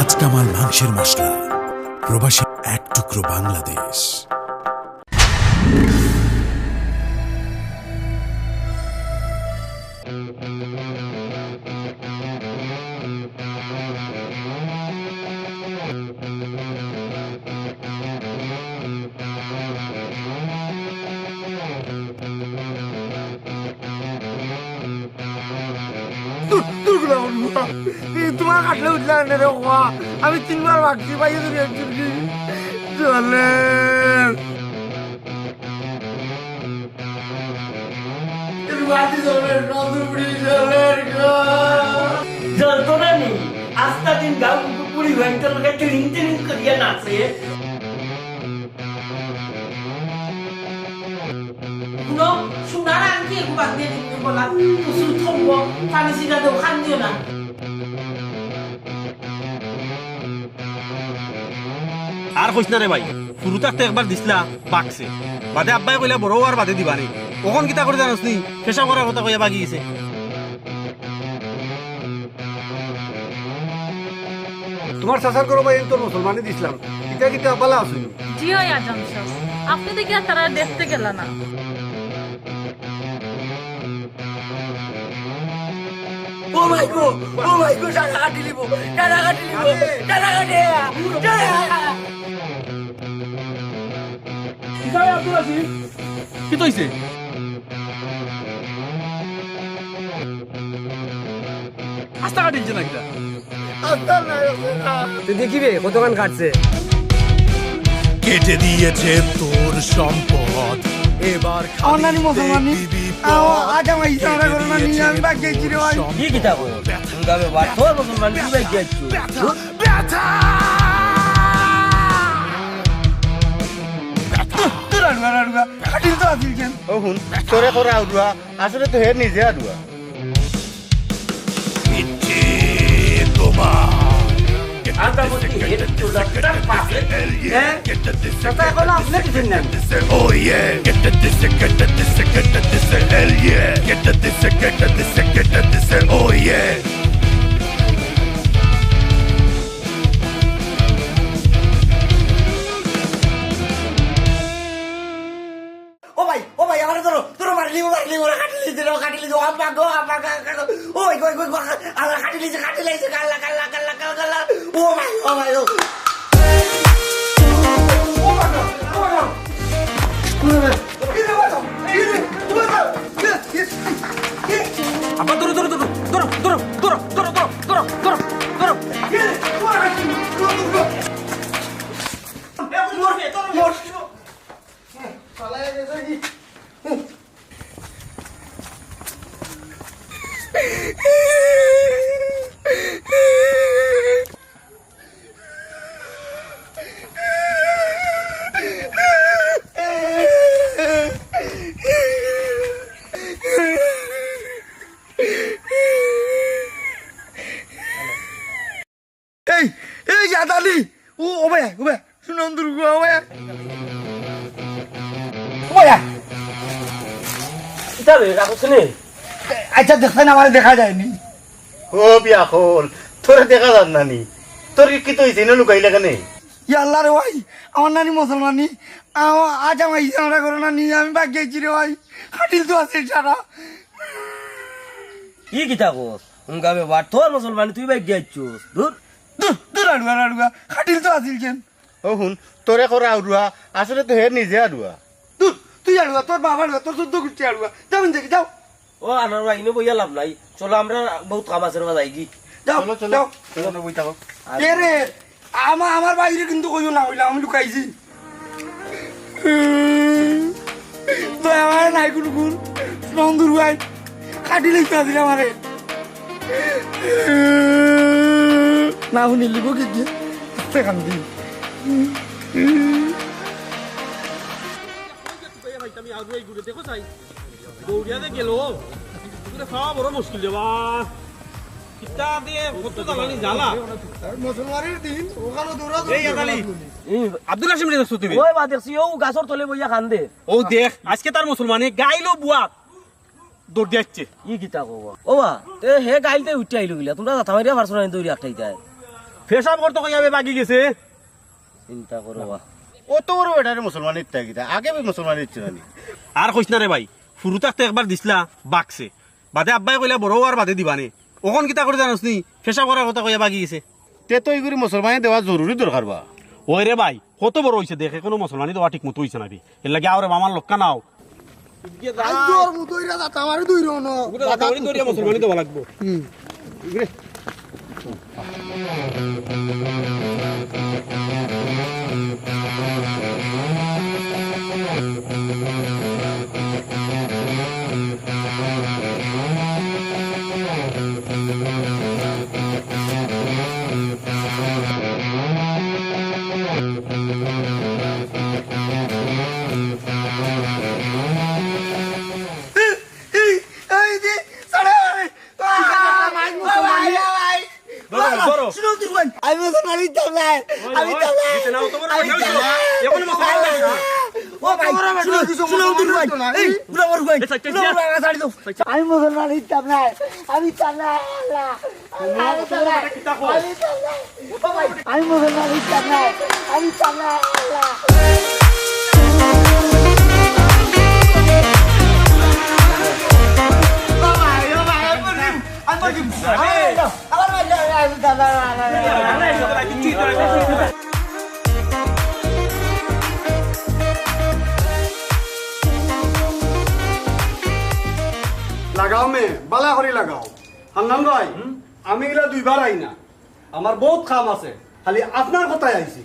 রাজকামাল মাংসের মশলা, প্রবাসী এক টুকরো বাংলাদেশ। তোমার কাটলে উঠলে আমি 3 বার ভাগছি পাইয়ে তুমি একজন কি চলে যন্ত্রণা নেই আস্তা দিন গাও পুরি ঘন্টার লোকে ট্রেনিং ট্রেনিং করিয়া নাচে No, sunara anki aku bagde di bola. Usul tombo, kami sida do kan dia na. আর কইস না রে ভাই, শুরুতে একটা একবার দিছিলা বাকছে, বাদে আব্বাই কইলা বড় আর বাদে দিবানি। কখন কিতা করে জানোস নি, পেশা করার কথা কইয়া বাগি গেছে। তোমার শাসার করো ভাই তোর মুসলমানি দিছিলাম কিতা কিতা বালা আছে জি হয় আজম সাহেব, আপনি দেখি আর তারা দেখতে গেল না। Oh my god, টাকা কাটি লিবো, টাকা কাটি লিবো, টাকা কাটে, কি তৈছে? আস্তা কাটিলছে না কিতা? তুই দেখিবে কতক্ষণ কাটছে কেটে দিয়েছে তোর সম্পদ, এবার আমার নানি মুসলমানি আজ আমার ইসলামটা করো না নিয়ে আমি বাকি গেছি রে ভাই কি কিতা কো গাবে বাট তোর মুসলমান কি ভাই গেছু তোরা আড়ুয়া কাটিল তো আসিল কেন ও হুন তোরে করে আউডুয়া আসলে তো হে নিজে আডুয়া ইচ্ছে তোমার আটা মতি হেড টু দা টাপ পাসে কথা এখন আপনি কি জানেন Oh yeah, get this, hell yeah. Get this, oh yeah. ও ভাই আমার তোর মারলি কাটলি দো আপা গো ওই আমার কাটলি কাল্লা ও ভাই ও আব্বা ধরো ধরো ধরো ধরো ধরো ধরো ধরো ধরো ধরো ধরো ধরো এই জাদালি ও ভাই শুনুন দুর্গ ও ভাই কিতা রে রাখছ নে আচ্ছা দেখেন আমার দেখা যায়নি ও বিয়া হল তোরে দেখা যান নানি তোর কি তো হইছে না লুকাইলা কেন ইয়া আল্লাহ রে ভাই আমার নানি মুসলমানি আজ আমার ইসলামটা করো না নিয়ে আমি বাকি গেছি রে ভাই কাটিল তো আছে সারা কি কিতা কো গাবে বাট তোর মুসলমান তুই ভাই গেছু দূর তোর আড়ুয়া কাটিল তো আসিল কেন ও হুন তোরে করে আউডুয়া আসলে তো হে নিজে আডুয়া তুই আড়ুয়া তোর বাবা আড়ুয়া তোর চোদ্দ কুটি আড়ুয়া যাবেন দেখি যাও ও আনার ভাই নে বইয়া লাভ নাই চলো আমরা বহুত কাম আছে রে যাই কি যাও চলো চলো বই থাকো কে রে আমার বাইরে কিন্তু কইও না হইলে আমি লুকাইছি তো আমার নাই কোনো গুণ নন্দুর ভাই কাটি লিখতে আসিল আমারে না শুনি লিখো কি দিয়ে কান্দি আমি আগুয়াই ঘুরে দেখো চাই দৌড়িয়াতে গেল খাওয়া বড় মুশকিল রে বা কিতা দিয়ে কত জ্বালানি জ্বালা মুসলমানের দিন ওখানে দৌড়া এই আদালি আব্দুল হাশিম রে দেখছো তুমি ওই বা দেখছি ও গাছর তলে বইয়া কান্দে ও দেখ আজকে তার মুসলমানে গাইলো বুয়া দৌড় দিচ্ছে ই কিতা কব ও বা তে হে গাইলতে উঠতে আইলো গিলা তোমরা কথা মারিয়া পারছ না দৌড়ি একটাই যায় পেশাব করতে কইয়াবে বাকি গেছে চিন্তা করো বা অত বড় বেটারে মুসলমান ইত্যা গিতা আগে মুসলমান ইচ্ছে না আর কইস না রে ভাই ফুরু থাকতে একবার দিছিলা বাকছে বাদে আব্বাই কইলা বড় আর বাদে দিবানে ওখন কিতা করে জানোস নি পেশাব করার কথা কইয়া বাকি গেছে তে তো এইগুলি মুসলমানে দেওয়া জরুরি দরকার বা ওই রে ভাই কত বড় হইছে দেখে কোনো মুসলমানি দেওয়া ঠিক মতো হইছে না রে এর লাগে আওরে মামার লক্কা নাও মুসলমানি দেওয়া লাগবো আমি মুসলমান ইতাম না আমি ইতাম না ও ভাই শুনো তুই ভাই এই বুড়া মর ভাই বুড়া মর ছাড়ি দাও আমি মুসলমান ইতাম না আমি ইতাম না আল্লাহ আমি ইতাম না ও ভাই আমি মুসলমান ইতাম না আমি ইতাম না আল্লাহ লাগাও মে বালা করে লাগাও হান্নান ভাই আমি এগুলা দুইবার আই না আমার বহুত কাম আছে খালি আপনার কথাই আইছি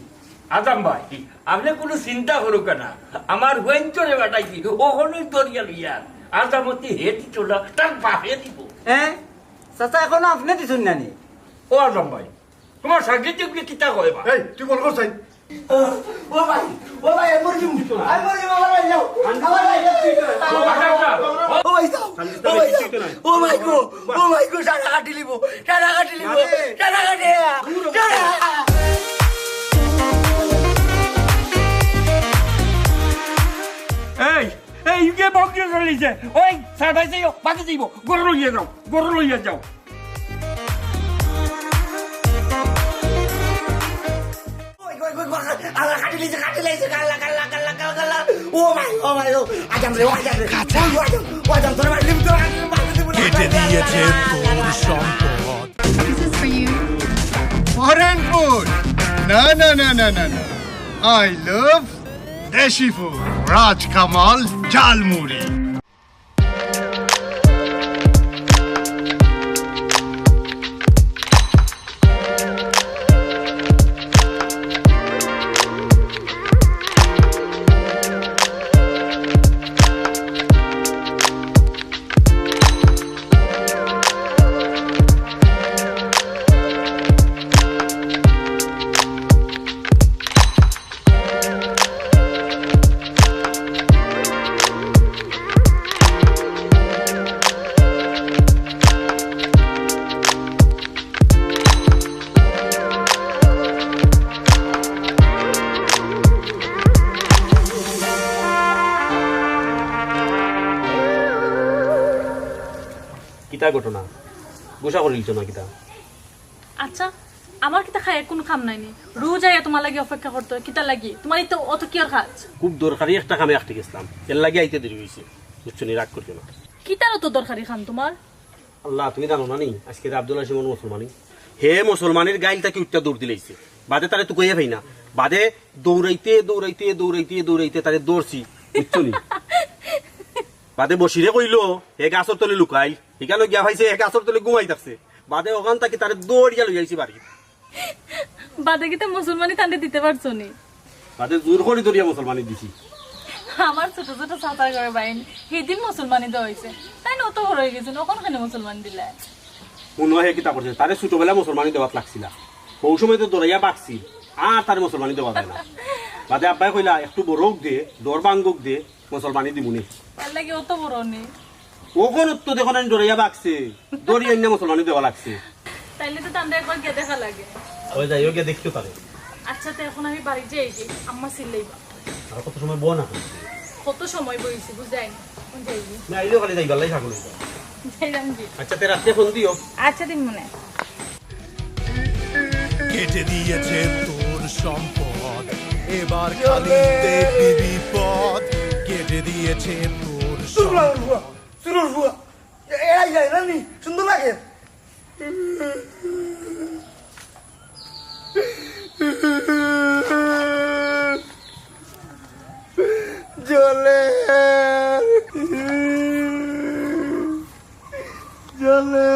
আজাম ভাই আপনি কোনো চিন্তা করুক না আমার ওয়েঞ্চরে বাটাইছি ওখানেই দরিয়া লইয়া আজামতি হেঁটি চলা তার বাহে দিব হ্যাঁ চাচা এখন আপনি দিছুন নানি ও আজম ভাই তোমার সাথে কি কিতা কয় বা এই তুই বল করছাই ও ভাই আমি মরে যাবো আমার ভাই যাও আমার ভাই ও ভাই যাও ও ভাই গো সারা কাটি লিবো সারা কাটি এই এই ইউকে বকতে চলিছে ওই সাড়াই যাও বাকি যাইব গরু লইয়া যাও আমার কাটি লিছে কাল্লা ও ভাই আজাম তোর ভাই লিম তো কেটে দিয়েছে তোর সম্পদ This is for you. Foreign food. No. I love Deshi food. Raj Kamal Jalmuri. কিতা ঘটনা গোসা করিলছ না কিতা আচ্ছা আমার কিতা খায় কোনো কাম নাইনি রোজ আইয়া তোমার লাগি অপেক্ষা করতে হয় কিতা লাগি তোমার তো অত কি আর কাজ খুব দরকারি একটা কামে আটকে গেছিলাম এর লাগে আইতে দেরি হয়েছে বুঝছো নি রাগ করছো না কিতার তো দরকারি খান তোমার আল্লাহ তুমি জানো না নি আজকে আব্দুল্লাহ সিমন মুসলমানি হে মুসলমানের গাইল তাকে উঠটা দৌড় দিলাইছে বাদে তারে তো কইয়া ভাই না বাদে দৌড়াইতে তারে দৌড়ছি বুঝছো নি বাদে বসিরে কইলো হে গাছর তলে লুকাই এখানে গিয়া ভাইছে হে গাছর তলে ঘুমাই থাকছে বাদে ওখান তাকে তারে দৌড়িয়া লই আইছি বাড়ি বাদে কিতা মুসলমানি তান্ডে দিতে পারছো নি বাদে জোর করে দৌড়িয়া মুসলমানি দিছি আমার ছোট ছোট সাঁতার করে বাইন সেদিন মুসলমানি দেওয়া হয়েছে তাই না অত বড় হয়ে গেছে ওখানে মুসলমান দিলে মনে হয় কিতা করছে তারে ছোটবেলা মুসলমানি দেওয়াত লাগছিল ওই সময় তো দৌড়াইয়া বাকছি আর তার মুসলমানি দেওয়া যায় না বাদে আব্বাই কইলা একটু বরফ দে দৌড় বাঙ্গুক দে মুসলমানি দিমুনি তার লাগে অত বড় নেই ওখন তো দেখুন আমি দৌড়াইয়া বাকছে দৌড়িয়ে এনে মুসলমানি দেওয়া লাগছে তাইলে তো তান্ডা একবার গিয়ে দেখা লাগে ওই যাই ওকে দেখতে পারে আচ্ছা তো এখন আমি বাড়ি যাই যে আম্মা সিল্লাইবা আর কত সময় বো না কত সময় বইছি বুঝাই যাইবি না আইলেও খালি যাই গলাই থাকুন যাইলাম কি আচ্ছা তে রাতে ফোন দিও আচ্ছা দিন মনে কেটে দিয়েছে তোর সম্পদ, এবার খালিতে বিপদ, কেটে দিয়েছে তোর সম্পদ। চুলোর ফুয়া এরাই যায় না নি সুন্দর লাগে জলে জলে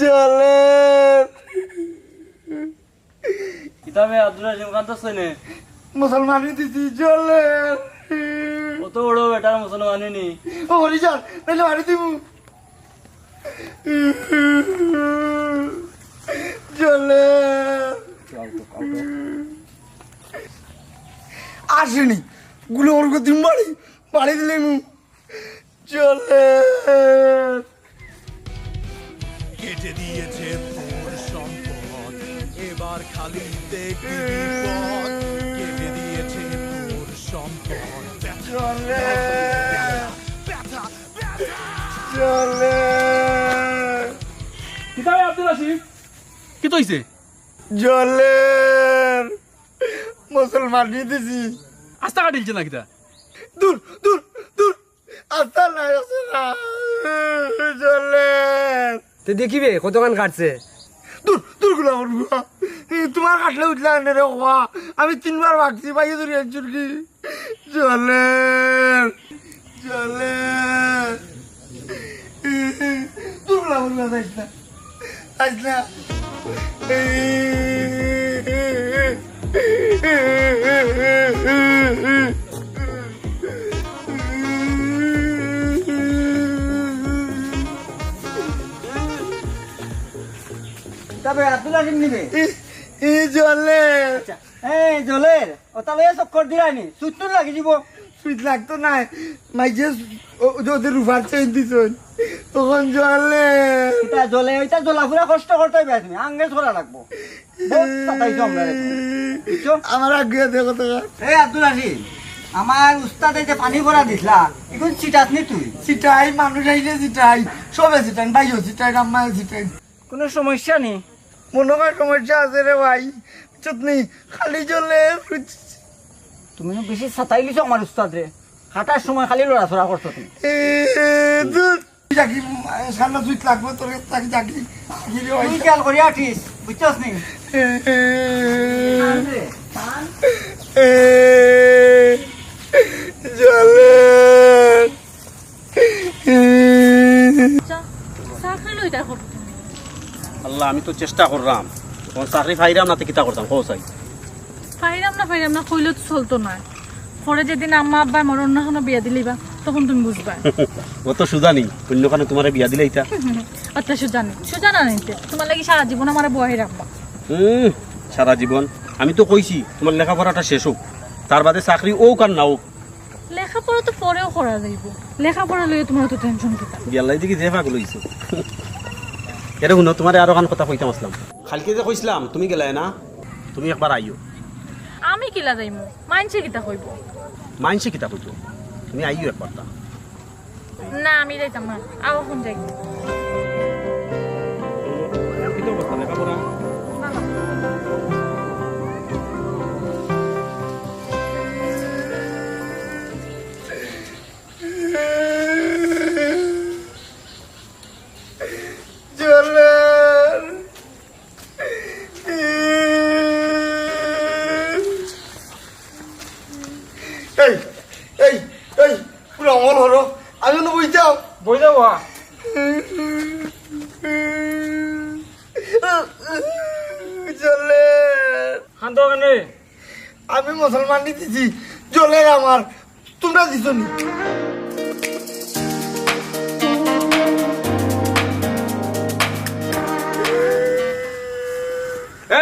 জলে কিতাবে আব্দুল হাশিম খান তো চেনে মুসলমানি দিছি জলে কত বড় বেটার মুসলমানি নি ও হরিজন নাহলে মারি দিব জলে আসেনি গুলো ওর দিন বাড়ি বাড়ি দিলে চলে কেটে দিয়েছে তোর সম্পদ, এবার খালিতে বিপদ, কেটে দিয়েছে তোর সম্পদ। চলে চলে কিতাবে আব্দুল হাশিম কি তৈছে জলে মুসলমানি দিছি আস্তা কাটিলছে না কিতা দূর দূর দূর আস্তা নাই আছে না জলে তো দেখিবে কতক্ষণ কাটছে দূর দূর গুলা তোমার কাটলে উঠলে আনে রে হওয়া আমি 3 বার ভাগছি পাইয়ে ধরি একজন কি জলে জলে দূর গুলা বলবা যাইস না যাইস না তবে আব্দুল হাশিম নিবে জলে এই জলের ও তাহলে চক্কর দিলানি সুতুন লাগি যাব সুইট লাগতো না মাইজে ওদের রুফার চেঞ্জ দিছ তখন জলে এটা জলে ওইটা জলাফুরা কষ্ট করতে হবে তুমি আঙ্গে ছড়া লাগবো বহুত সাতাইছো আমরা বুঝছো আমার আগে দেখো তো এই আব্দুল হাশিম আমার উস্তাদ এই যে পানি ভরা দিছলা এখন চিটাস নি তুই সিটাই মানুষ আইলে সিটাই সবে সিটাই ভাইও সিটাই আম্মা সিটাই কোনো সমস্যা নেই মনে হয় সমস্যা আছে রে ভাই চুতনি খালি জলে তুমি বেশি সাতাই লিছো আমার উস্তাদ রে হাঁটার সময় খালি লড়াছড়া করছো তুমি জাকি সামনে সুইট লাগবে তোর তাকে জাকি তুই খেয়াল করি আঠিস বুঝছস নি জলে চাকরি লই দেখো আল্লাহ আমি তো চেষ্টা করলাম তখন চাকরি ফাইরাম না কিতা করতাম চাই ফাইরাম না কইলে তো চলতো না পরে যেদিন আম্মা আব্বা আমার অন্য কোনো বিয়া দিলিবা তখন তুমি বুঝবা ও তো সুজা নেই অন্যখানে তোমার বিয়া দিলে ইটা আচ্ছা সুজানা নিতে তোমার লাগি সারা জীবন আমার বয়ে রাখবা সারা জীবন আমি তো কইছি তোমার লেখাপড়াটা শেষ হোক তার বাদে চাকরি ও কার না হোক লেখাপড়া তো পরেও করা যাইব লেখাপড়া লইয়ে তোমার তো টেনশন কিতা বিয়াল্লাই দিকে যে পাগল হইছো এরে শুনো তোমার আরো কান কথা কইতাম আসলাম কালকে যে কইছিলাম তুমি গেলাই না তুমি একবার আইও আমি কিলা যাইমু মাইনছে কিতা কইব মাইনসে কিতা কইতো তুমি আইও একবার তা না আমি যাইতাম না আবার ফোন যাই কিতা অবস্থা লেখাপড়া জলে এই এই এই পুরো অমল হলো আমি না বুঝতাম বই যাবো জলে হান্ত কেনে আমি মুসলমান দিছি জলের আমার তোমরা দিছ নি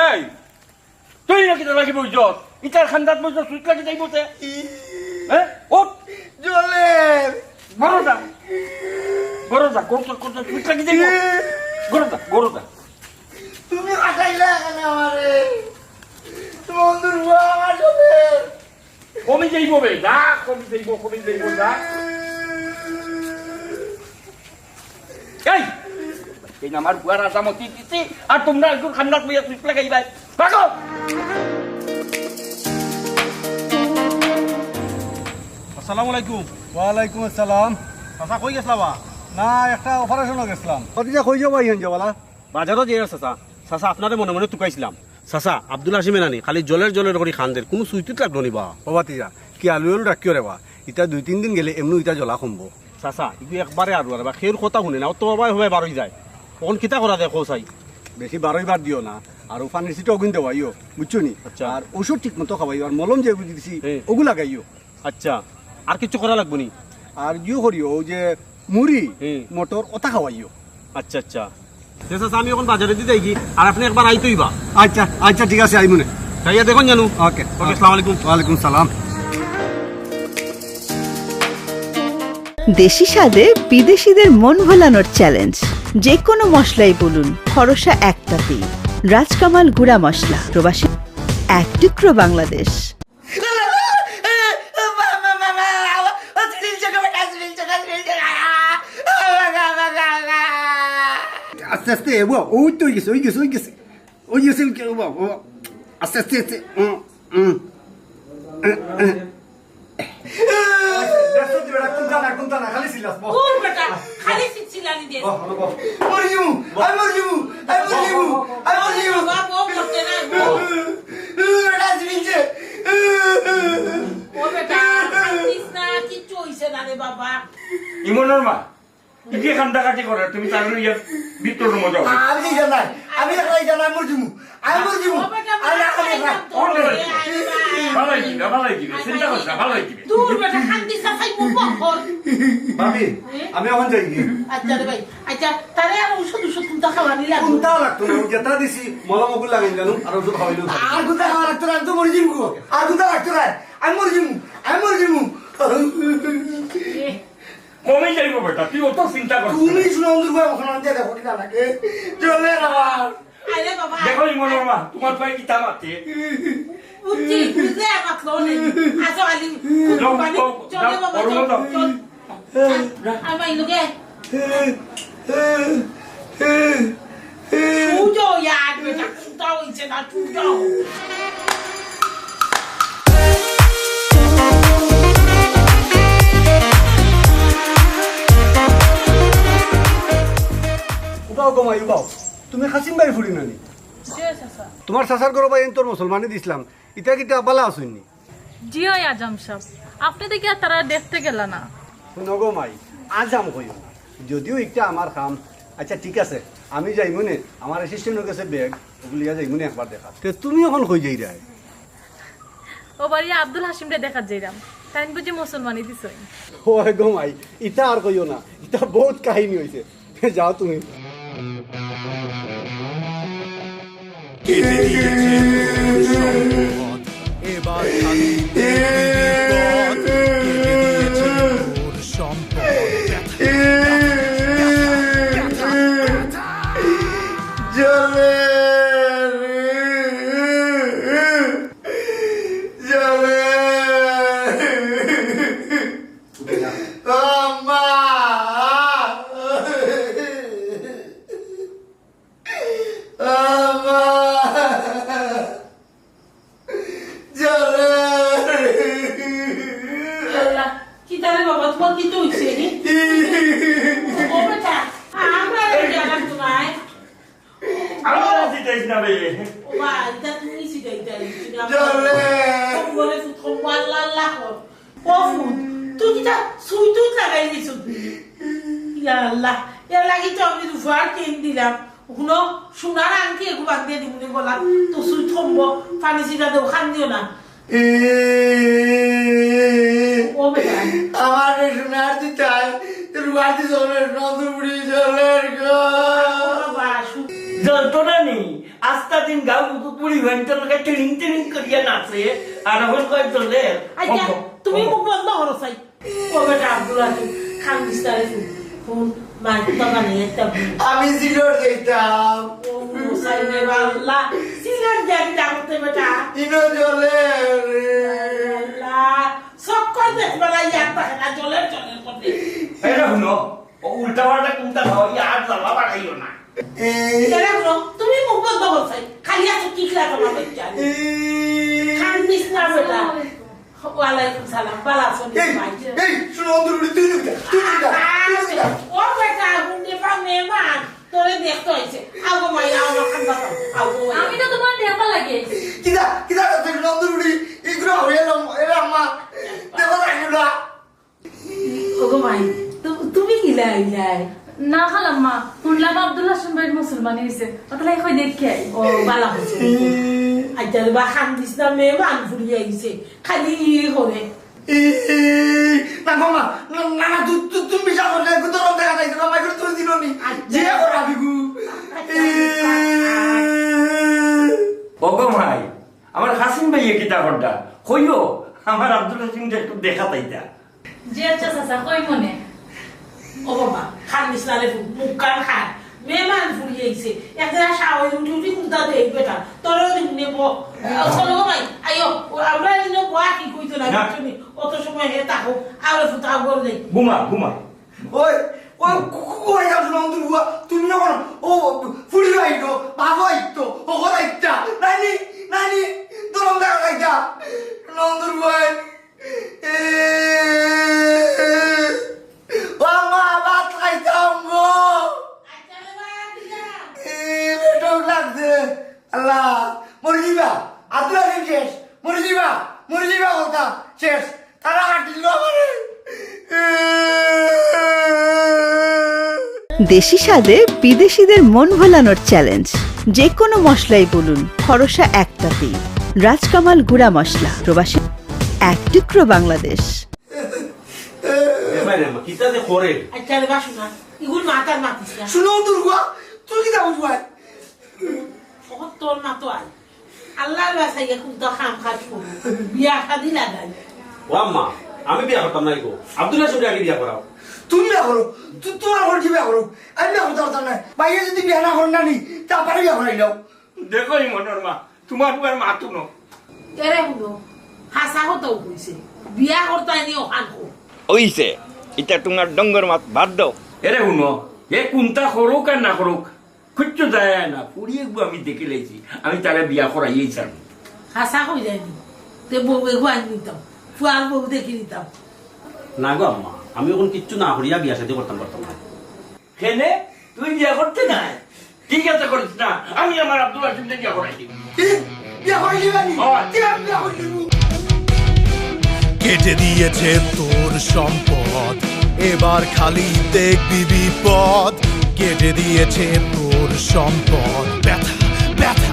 এই তুই নাকি তো লাগি বুঝছ ইটার খান্দাত বুঝছ সুইট লাগি যাইব তে হ্যাঁ ও জলের গরুদা গরুদা সুইট লাগি যাইব গরুদা তুমি আটাইলে কেন আমারে বন্ধুর বুয়া আমার জলের কমি যাইব বে না কমি যাইব না এই এই আমার বুয়ার আজামতি দিছি আর তোমরা একটু খান্নার বইয়া তুই লাগাইবাই ভাগো আসসালামু আলাইকুম। ওয়ালাইকুম আসসালাম। চাচা কই গেছলা বা? না একটা অপারেশনে গেছিলাম। অতিজা কই যাবো ইহেন যাবালা? বাজারও যে চাচা চাচা আপনারে মনে মনে তুকাইছিলাম। চাচা আব্দুল হাসিমে নানি খালি জলের করে খান্দের কোনো সুইটিত রাখলো নি বা? ও বাতিজা কি আলু আলু রাখিও রে বা? ইটা 2-3 দিন গেলে এমনি ইটা জ্বলা কমবো। চাচা ইগু একবারে আর বা খের কথা শুনে না তো বাবা হয়ে বারই যায় তখন কিতা করা দেখো চাই বেশি বারোই বার দিও না আর পানির সিটে অগুন দেওয়াইও বুঝছো নি? আচ্ছা। আর ওষুধ ঠিক মতো খাওয়াইও আর মলম যে দিছি ওগু লাগাইও। আচ্ছা আর কিছু করা লাগবো নি? আর ইয়ে করিও ওই যে মুড়ি মটর ওটা খাওয়াইও। আচ্ছা আচ্ছা চাচা আমি এখন বাজারে দিতে গি আর আপনি একবার আইতই বা? আচ্ছা আচ্ছা ঠিক আছে আই মনে তাইয়া দেখুন জানো। ওকে ওকে আসসালামু আলাইকুম। ওয়ালাইকুম সালাম। দেশি স্বাদে বিদেশিদের মন ভোলানোর চ্যালেঞ্জ, যে কোনো মশলাই বলুন ভরসা একটাতেই, রাজকামাল গুঁড়া মশলা, প্রবাসী এক টুকরো বাংলাদেশ। আস্তে আস্তে এবো ওই তো গেছে ওই গেছে ওই গেছে ওই গেছে আস্তে আস্তে আস্তে দূর বেটা খালি চিল্লানি দে মরজিমু আই মরজিমু আই মরজিমু আই মরজিমু বাবা ও করতে না রাজবিনছে ও বেটা কৃষ্ণা কিচ্ছু হইছে না রে বাবা ইমনের মা কি কান্দাকাটি করে তুমি তার ইয়ে ভিতর মজা আমি জানাই আমি একলাই জানাই মরজিমু আই মরজিমু আই না ভালোই দিবে চিন্তা করছ ভালোই দিবে দূর বেটা খান্দি সাফাই বকর ভাবি আমি এখন যাই কি আচ্ছা রে ভাই আচ্ছা তারে আর ওষুধ কোনটা খাওয়ানি লাগবে কোনটা লাগতো না যেটা দিছি মলম ওগুলো লাগাই জানো আর ওষুধ খাওয়াইলো আর গুতা খাওয়া লাগতো না তো মরজিমু আর গুতা লাগতো না আই মরজিমু কমে যাইব বেটা তুই অত চিন্তা করছ তুমি শুনো অন্ধুর ভাই ওখানে আনতে দেখো কি লাগে চলে আমার আরে বাবা দেখো ইমনের মা তোমার পায়ে কি তামাতে বুঝছি বুঝলে আমার লোনে আসো আলি চলে বাবা চল আমার ইলোকে তুজো ইয়ার বেটা তুজো হইছে না তুজো উঠাও কমাই উঠাও তুমি খাসিম বাড়ি ফুরি নানি তোমার চাচার ঘর ভাই তোর মুসলমানি দিছিলাম ইটা কিটা বালা আসুননি জি হয় আজম সাহেব, আপনি দেখি আর তারা দেখতে গেল না। শুনো গো মাই আজ আম কইও না যদিও একটা আমার কাম। আচ্ছা ঠিক আছে আমি যাই মনে আমার অ্যাসিস্ট্যান্ট গেছে ব্যাগ ওগুলিয়া যাই মনে একবার দেখা তুমি এখন কই যাই রে? ও বাড়ি আব্দুল হাসিম রে দেখার যাইরাম, তাই বুঝি মুসলমানি দিছ। ওই গো মাই ইটা আর কইও না, ইটা বহুত কাহিনী হইছে। যাও তুমি। এবার খালি বিপদ কেটে দিয়েছে ওর সম্পদ। জলে জলে আম্মা আম্মা জলে আল্লাহ কি তারে বাবা তোমার কি তো হইছে নি ও বেটা আমরা জানা তোমায় আমরা দিতেছ না রে ওবা এটা তুমি সিগাইতা জলে বলে ফুট আল্লাহ আল্লাহ ও ফুট তুই কিটা সুই তুই লাগাই দিছ ইয়া আল্লাহ এর লাগি তো আমি দুফার কিন দিলাম শুনো সোনার আংটি এগু বাদ দিয়ে দিবনি বললাম তো সুই থমব পানি সিটা দেও খান দিও না ও বেটা আমার সোনার দিতাই তোর বাড়ি চলে নন্দপুরি চলের বাবা যন্ত্রণা নেই আস্তা দিন গাও পুরি ভেন্টার লাগে ট্রেনিং করিয়া নাচে আর এখন কয় চলে আচ্ছা তুমি মুখ বন্ধ করো সাই ও বেটা আব্দুল্লাহ খান বিস্তারে ফোন মাইকটা বানিয়ে একটা আমি সিলোর যেতাম ও সাই রে বাল্লা সিলেট যাবি যাবতে বেটা ইনো চলে আল্লাহ সব কই দেখবা না ইয়ার পাখনা জলের জলের করতে এই শুনো উল্টা পাল্টা কোনটা খাওয়াই আর জ্বালা বাড়াইও না এরা শুনো, তুমি মুখ বন্ধ করছাই খালি আছো কি খেলা তোমার বাচ্চা খান দিস না বেটা ওয়ালাইকুম সালাম বালা আছেন ভাই এই শুনো অন্তরুড়ি তুই নুকা ও বেটা হুন্ডে পা মেহমান তোরে দেখতে হইছে আগো মাই আও খান দাও আগো আমি তো তোমার দেখা লাগে কিদা শুনো অন্তরুড়ি ইগ্রো হইলাম এরা আম্মা দেখো রাখুলা ওগো মাই তুমি কি লাই না খালাম্মা শুনলাম আব্দুল হাসিম ভাই মুসলমান হয়েছে ওটাই কই দেখে আই ও বালা হইছে আইতা বা খান দিস না মেহমান ফুরিয়ে আইছে খালি করে না মামা না না তুমি বিশ্বাস করলে তো রং দেখা যাইতো না মাইকে তুই দিল নি যে ওরা বিগু ওগো ভাই আমার হাসিম ভাই কিতা করতা কইও আমার আব্দুল হাসিম একটু দেখা তাইতা জি আচ্ছা চাচা কই মনে ও বাবা খান দিস না রে মুখ কান খান মেহমান ফুরিয়ে আইছে একটা শাওই উঠি কুদা দেই বেটা তোরও দিন নেব চলো ভাই আইও আমরা ইনো বয়া কি কইতো না তুমি অত সময় হে তাকো আর ফুটা গর দেই ঘুমা ওই ওই কই যাও শুনো অন্তরুয়া তুমি না কোন ও ফুড়ি আইতো বাবা আইতো ও করা আইতা নানি তো রং দেখা যাইতা অন্তরুয়া মামা ভাত খাইতাম গো বেটক লাগছে আল্লাহ মরে যাবা আব্দুল হাসিম শেষ মরে যাবা কথা শেষ তারা হাঁটিল আমারে দেশি স্বাদে বিদেশিদের মন ভোলানোর চ্যালেঞ্জ যে কোনো মশলাই বলুন ভরসা একটাতেই রাজকামাল গুঁড়া মশলা প্রবাসী এক টুকরো বাংলাদেশ কিতা যে করে আচ্ছা রে বাসু না ইগুল মাতার মাতিস না শুনো দুর্গা তুই কি দাও ভাই বহুত তোর মা তো আই আল্লাহর বাসাইয়া কুদা খাম খাট করু বিয়া শাদি লাগাই ও আম্মা আমি বিয়া করতাম না গো আব্দুল হাসিম আগে বিয়া করাও তুমি বিয়া করো তোমার ঘর কি বিয়া করো আমি বিয়া করতে পারতাম না বাইরে যদি বিয়া না করেন নানি তারপরে বিয়া করাই দাও দেখো মনের মা তোমার মা তুনো এরে হুনো হাসা হতো কইছে বিয়া করতে আইনি ওখান কো ওইছে এটা তোমার ডঙ্গর মাত বাদ দাও এরে শুনো এ কোনটা করুক আর না করুক খুঁজতে যায় না পুড়িয়ে আমি দেখে লেছি আমি তারা বিয়া করাইয়েই চান হাসা কই যায়নি তে বউ এগো আনি নিতাম ফুয়ার বউ দেখে নিতাম না গো আম্মা আমি এখন কিচ্ছু না করিয়া বিয়া শাদী করতাম না কেনে তুই বিয়া করতে না ঠিক আছে করিস না আমি আমার আব্দুল হাসিম বিয়া করাই দিব বিয়া করাই দিবানি বিয়া করাই দিব কেটে দিয়েছে তোর সম্পদ এবার খালি দেখবি বিপদ কেটে দিয়েছে তোর সম্পদ ব্যথা